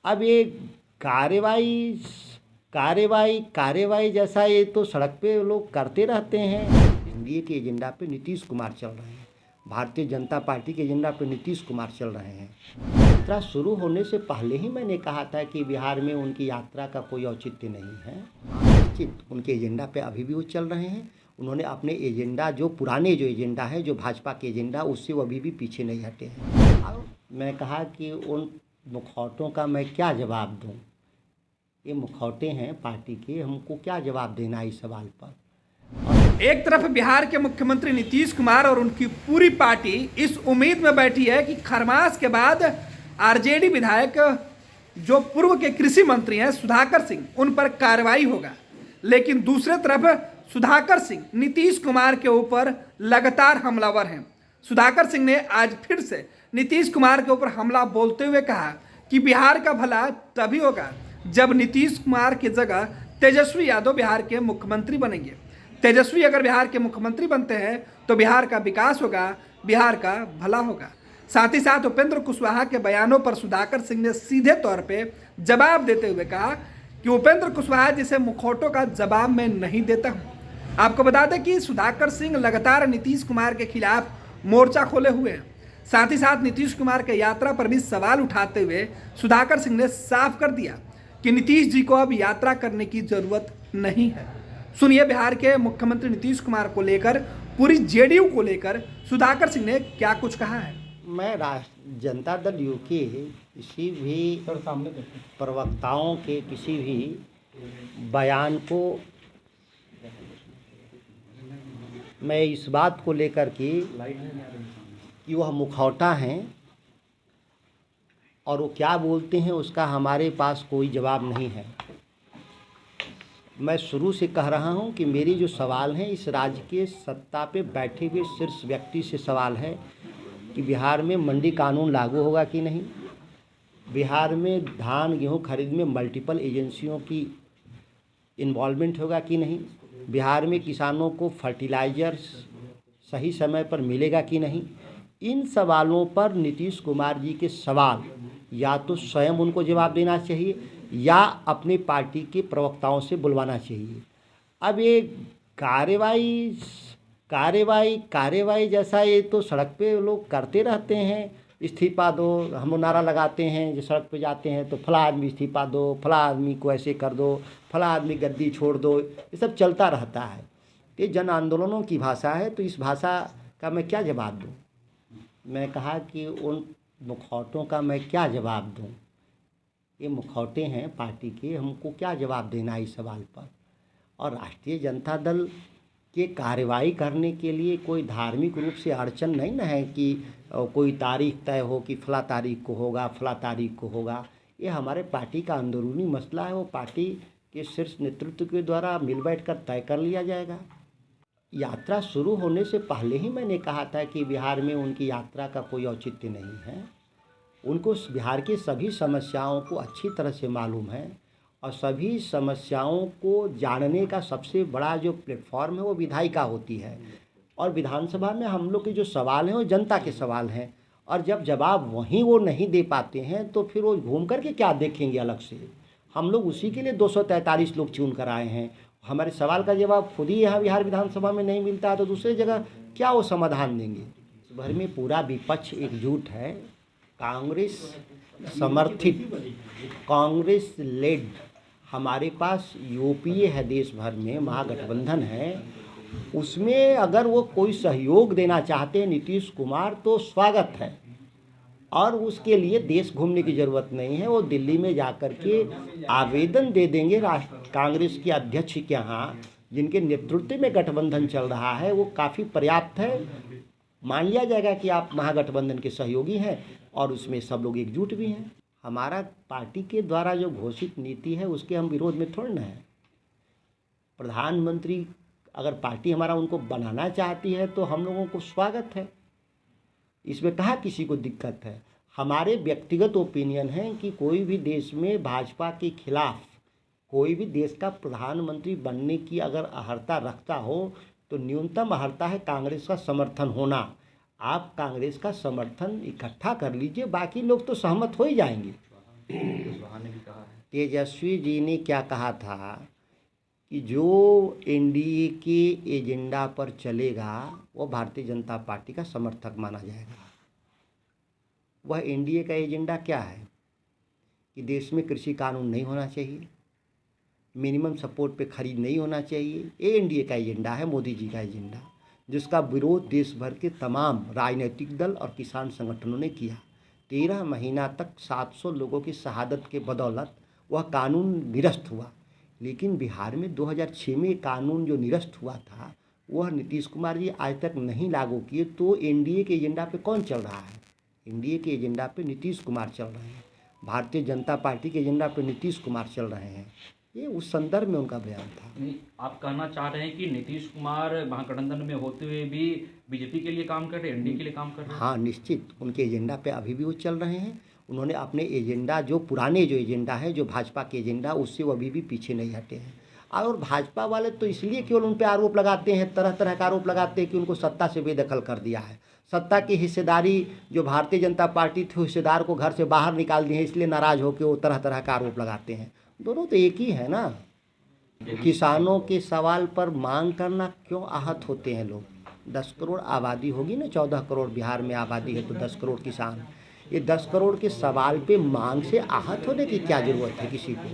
अब ये कार्रवाई कार्रवाई कार्रवाई जैसा ये तो सड़क पे लोग करते रहते हैं। एनडीए के एजेंडा पे नीतीश कुमार चल रहे हैं, भारतीय जनता पार्टी के एजेंडा पे नीतीश कुमार चल रहे हैं। यात्रा शुरू होने से पहले ही मैंने कहा था कि बिहार में उनकी यात्रा का कोई औचित्य नहीं है। निश्चित उनके एजेंडा पे अभी भी वो चल रहे हैं। उन्होंने अपने एजेंडा जो एजेंडा है, जो भाजपा के एजेंडा, उससे वो अभी भी पीछे नहीं हटे हैं। अब मैं कहा कि उन मुखौटों का मैं क्या जवाब दूं। ये मुखौटे हैं पार्टी के, हमको क्या जवाब देना इस सवाल पर। एक तरफ बिहार के मुख्यमंत्री नीतीश कुमार और उनकी पूरी पार्टी इस उम्मीद में बैठी है कि खरमास के बाद आरजेडी विधायक जो पूर्व के कृषि मंत्री हैं सुधाकर सिंह, उन पर कार्रवाई होगा। लेकिन दूसरे तरफ सुधाकर सिंह नीतीश कुमार के ऊपर लगातार हमलावर हैं। सुधाकर सिंह ने आज फिर से नीतीश कुमार के ऊपर हमला बोलते हुए कहा कि बिहार का भला तभी होगा जब नीतीश कुमार की जगह तेजस्वी यादव बिहार के मुख्यमंत्री बनेंगे। तेजस्वी अगर बिहार के मुख्यमंत्री बनते हैं तो बिहार का विकास होगा, बिहार का भला होगा। साथ ही साथ उपेंद्र कुशवाहा के बयानों पर सुधाकर सिंह ने सीधे तौर पे जवाब देते हुए कहा कि उपेंद्र कुशवाहा जिसे मुखौटों का जवाब मैं नहीं देता हूं। आपको बता दें कि सुधाकर सिंह लगातार नीतीश कुमार के खिलाफ मोर्चा खोले हुए हैं। साथ ही साथ नीतीश कुमार के यात्रा पर भी सवाल उठाते हुए सुधाकर सिंह ने साफ कर दिया कि नीतीश जी को अब यात्रा करने की जरूरत नहीं है। सुनिए बिहार के मुख्यमंत्री नीतीश कुमार को लेकर, पूरी जेडीयू को लेकर सुधाकर सिंह ने क्या कुछ कहा है। मैं जनता दल यू के किसी भी प्रवक्ताओं के किसी भी बयान को मैं इस बात को लेकर कि वह मुखौटा हैं और वो क्या बोलते हैं उसका हमारे पास कोई जवाब नहीं है। मैं शुरू से कह रहा हूं कि मेरी जो सवाल हैं इस राज्य के सत्ता पे बैठे हुए शीर्ष व्यक्ति से सवाल है कि बिहार में मंडी कानून लागू होगा कि नहीं, बिहार में धान गेहूं खरीद में मल्टीपल एजेंसियों की इन्वॉल्वमेंट होगा कि नहीं, बिहार में किसानों को फर्टिलाइजर सही समय पर मिलेगा कि नहीं। इन सवालों पर नीतीश कुमार जी के सवाल या तो स्वयं उनको जवाब देना चाहिए या अपनी पार्टी के प्रवक्ताओं से बुलवाना चाहिए। अब ये कार्रवाई जैसा ये तो सड़क पे लोग करते रहते हैं। इस्तीफा दो, हम नारा लगाते हैं, जो सड़क पे जाते हैं तो फला आदमी इस्तीफा दो, फला आदमी को ऐसे कर दो, फला आदमी गद्दी छोड़ दो, ये सब चलता रहता है। ये जन आंदोलनों की भाषा है, तो इस भाषा का मैं क्या जवाब दूँ। मैं कहा कि उन मुखौटों का मैं क्या जवाब दूं। ये मुखौटे हैं पार्टी के, हमको क्या जवाब देना इस सवाल पर। और राष्ट्रीय जनता दल के कार्रवाई करने के लिए कोई धार्मिक रूप से अड़चन नहीं न है कि कोई तारीख तय हो कि फला तारीख को होगा, फला तारीख को होगा। ये हमारे पार्टी का अंदरूनी मसला है, वो पार्टी के शीर्ष नेतृत्व के द्वारा मिल बैठ कर तय कर लिया जाएगा। यात्रा शुरू होने से पहले ही मैंने कहा था कि बिहार में उनकी यात्रा का कोई औचित्य नहीं है। उनको बिहार की सभी समस्याओं को अच्छी तरह से मालूम है और सभी समस्याओं को जानने का सबसे बड़ा जो प्लेटफॉर्म है वो विधायिका होती है। और विधानसभा में हम लोग के जो सवाल हैं वो जनता के सवाल हैं, और जब जवाब वहीं वो नहीं दे पाते हैं तो फिर वो घूम कर के क्या देखेंगे अलग से। हम लोग उसी के लिए 243 लोग चुन कर आए हैं। हमारे सवाल का जवाब खुद ही यहाँ बिहार विधानसभा में नहीं मिलता है तो दूसरी जगह क्या वो समाधान देंगे। इस भर में पूरा विपक्ष एकजुट है। कांग्रेस समर्थित, कांग्रेस लेड हमारे पास यूपीए है, देश भर में महागठबंधन है। उसमें अगर वो कोई सहयोग देना चाहते हैं नीतीश कुमार तो स्वागत है, और उसके लिए देश घूमने की ज़रूरत नहीं है। वो दिल्ली में जाकर के आवेदन दे देंगे कांग्रेस के अध्यक्ष के यहाँ, जिनके नेतृत्व में गठबंधन चल रहा है, वो काफ़ी पर्याप्त है। मान लिया जाएगा कि आप महागठबंधन के सहयोगी हैं और उसमें सब लोग एकजुट भी हैं। हमारा पार्टी के द्वारा जो घोषित नीति है उसके हम विरोध में थोड़ा ना है। प्रधानमंत्री अगर पार्टी हमारा उनको बनाना चाहती है तो हम लोगों को स्वागत है, इसमें कहाँ किसी को दिक्कत है। हमारे व्यक्तिगत ओपिनियन है कि कोई भी देश में भाजपा के खिलाफ कोई भी देश का प्रधानमंत्री बनने की अगर अहर्ता रखता हो तो न्यूनतम अहर्ता है कांग्रेस का समर्थन होना। आप कांग्रेस का समर्थन इकट्ठा कर लीजिए, बाकी लोग तो सहमत हो ही जाएंगे। तेजस्वी जी ने क्या कहा था कि जो एनडीए के एजेंडा पर चलेगा वो भारतीय जनता पार्टी का समर्थक माना जाएगा। वह एनडीए का एजेंडा क्या है कि देश में कृषि कानून नहीं होना चाहिए, मिनिमम सपोर्ट पे खरीद नहीं होना चाहिए। ये एनडीए का एजेंडा है, मोदी जी का एजेंडा, जिसका विरोध देश भर के तमाम राजनीतिक दल और किसान संगठनों ने किया। 13 महीना तक 700 लोगों की शहादत के बदौलत वह कानून निरस्त हुआ। लेकिन बिहार में 2006 में कानून जो निरस्त हुआ था वह नीतीश कुमार जी आज तक नहीं लागू किए। तो एनडीए के एजेंडा पे कौन चल रहा है? एनडीए के एजेंडा पे नीतीश कुमार चल रहे हैं, भारतीय जनता पार्टी के एजेंडा पे नीतीश कुमार चल रहे हैं। ये उस संदर्भ में उनका बयान था। आप कहना चाह रहे हैं कि नीतीश कुमार महागठबंधन में होते हुए भी बीजेपी के लिए काम कर रहे हैं, एनडीए के लिए काम कर रहे हैं? हाँ, निश्चित उनके एजेंडा पे अभी भी वो चल रहे हैं। उन्होंने अपने एजेंडा, जो पुराने जो एजेंडा है, जो भाजपा के एजेंडा, उससे वो अभी भी पीछे नहीं हटे हैं। और भाजपा वाले तो इसलिए केवल उन पर आरोप लगाते हैं, तरह तरह का आरोप लगाते हैं कि उनको सत्ता से बेदखल कर दिया है। सत्ता की हिस्सेदारी जो भारतीय जनता पार्टी थी, हिस्सेदार को घर से बाहर निकाल दिए हैं, इसलिए नाराज़ होकर वो तरह तरह का आरोप लगाते हैं। दोनों तो एक ही है ना। किसानों के सवाल पर मांग करना क्यों आहत होते हैं लोग? 10 करोड़ आबादी होगी ना, 14 करोड़ बिहार में आबादी है तो 10 करोड़ किसान। ये 10 करोड़ के सवाल पे मांग से आहत होने की क्या ज़रूरत है किसी को?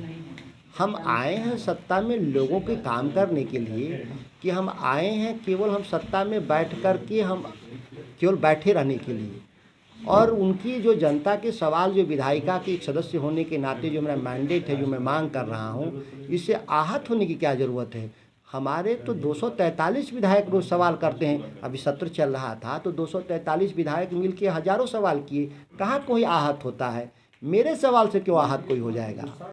हम आए हैं सत्ता में लोगों के काम करने के लिए, कि हम आए हैं केवल हम सत्ता में बैठ कर के हम केवल बैठे रहने के लिए? और उनकी जो जनता के सवाल, जो विधायिका के एक सदस्य होने के नाते जो मेरा मैंडेट है, जो मैं मांग कर रहा हूँ, इससे आहत होने की क्या ज़रूरत है? हमारे तो 243 विधायक रोज़ सवाल करते हैं। अभी सत्र चल रहा था तो 243 विधायक मिलके हज़ारों सवाल किए, कहाँ कोई आहत होता है? मेरे सवाल से क्यों आहत कोई हो जाएगा?